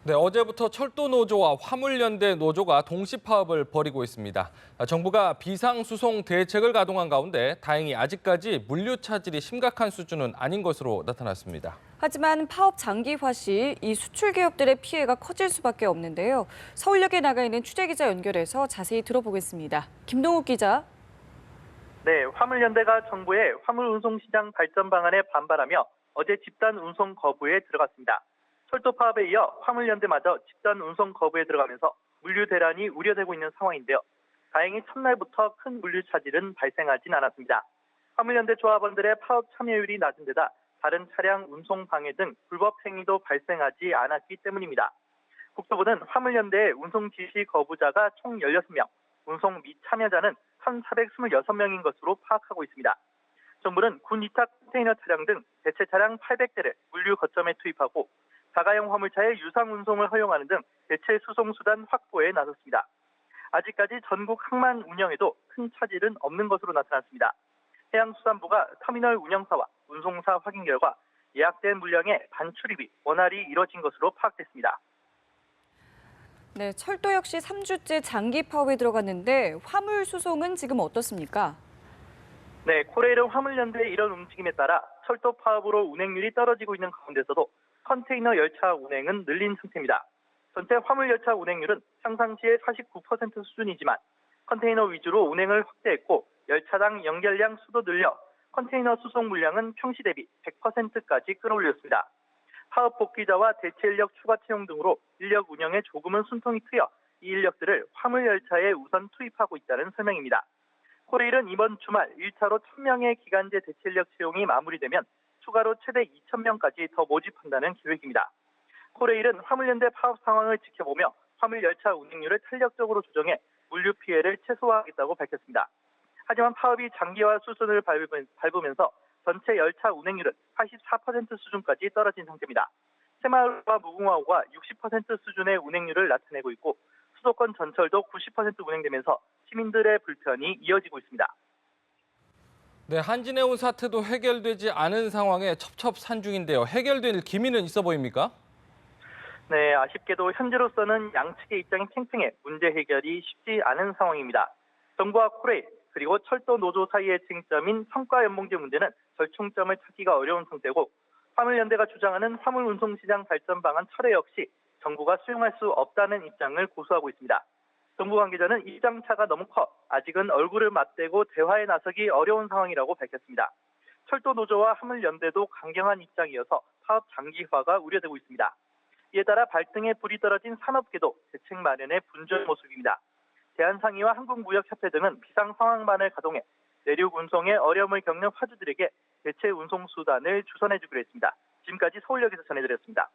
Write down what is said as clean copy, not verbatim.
네, 어제부터 철도노조와 화물연대 노조가 동시 파업을 벌이고 있습니다. 정부가 비상수송 대책을 가동한 가운데 다행히 아직까지 물류 차질이 심각한 수준은 아닌 것으로 나타났습니다. 하지만 파업 장기화 시 이 수출 기업들의 피해가 커질 수밖에 없는데요. 서울역에 나가 있는 취재기자 연결해서 자세히 들어보겠습니다. 김동욱 기자. 네, 화물연대가 정부의 화물운송시장 발전 방안에 반발하며 어제 집단 운송 거부에 들어갔습니다. 철도 파업에 이어 화물연대마저 집단 운송 거부에 들어가면서 물류 대란이 우려되고 있는 상황인데요. 다행히 첫날부터 큰 물류 차질은 발생하진 않았습니다. 화물연대 조합원들의 파업 참여율이 낮은 데다 다른 차량 운송 방해 등 불법 행위도 발생하지 않았기 때문입니다. 국토부는 화물연대의 운송 지시 거부자가 총 16명, 운송 미참여자는 1,426명인 것으로 파악하고 있습니다. 정부는 군 위탁 컨테이너 차량 등 대체 차량 800대를 물류 거점에 투입하고 자가용 화물차의 유상 운송을 허용하는 등 대체 수송 수단 확보에 나섰습니다. 아직까지 전국 항만 운영에도 큰 차질은 없는 것으로 나타났습니다. 해양수산부가 터미널 운영사와 운송사 확인 결과 예약된 물량의 반출입이 원활히 이뤄진 것으로 파악됐습니다. 네, 철도 역시 3주째 장기 파업에 들어갔는데 화물 수송은 지금 어떻습니까? 네, 코레일은 화물연대의 이런 움직임에 따라 철도 파업으로 운행률이 떨어지고 있는 가운데서도 컨테이너 열차 운행은 늘린 상태입니다. 전체 화물 열차 운행률은 평상시의 49% 수준이지만 컨테이너 위주로 운행을 확대했고 열차당 연결량 수도 늘려 컨테이너 수송 물량은 평시 대비 100%까지 끌어올렸습니다. 파업 복귀자와 대체 인력 추가 채용 등으로 인력 운영에 조금은 숨통이 트여 이 인력들을 화물 열차에 우선 투입하고 있다는 설명입니다. 코레일은 이번 주말 1차로 1,000명의 기간제 대체 인력 채용이 마무리되면 추가로 최대 2,000명까지 더 모집한다는 계획입니다. 코레일은 화물연대 파업 상황을 지켜보며 화물 열차 운행률을 탄력적으로 조정해 물류 피해를 최소화하겠다고 밝혔습니다. 하지만 파업이 장기화 수순을 밟으면서 전체 열차 운행률은 84% 수준까지 떨어진 상태입니다. 새마을호와 무궁화호가 60% 수준의 운행률을 나타내고 있고 수도권 전철도 90% 운행되면서 시민들의 불편이 이어지고 있습니다. 네, 한진해운 사태도 해결되지 않은 상황에 첩첩산중인데요. 해결될 기미는 있어 보입니까? 네, 아쉽게도 현재로서는 양측의 입장이 팽팽해 문제 해결이 쉽지 않은 상황입니다. 정부와 코레일 그리고 철도 노조 사이의 쟁점인 성과 연봉제 문제는 절충점을 찾기가 어려운 상태고 화물연대가 주장하는 화물운송시장 발전 방안 철회 역시 정부가 수용할 수 없다는 입장을 고수하고 있습니다. 정부 관계자는 입장차가 너무 커 아직은 얼굴을 맞대고 대화에 나서기 어려운 상황이라고 밝혔습니다. 철도 노조와 화물연대도 강경한 입장이어서 파업 장기화가 우려되고 있습니다. 이에 따라 발등에 불이 떨어진 산업계도 대책 마련에 분주한 모습입니다. 대한상의와 한국무역협회 등은 비상상황반을 가동해 내륙 운송에 어려움을 겪는 화주들에게 대체 운송 수단을 주선해주기로 했습니다. 지금까지 서울역에서 전해드렸습니다.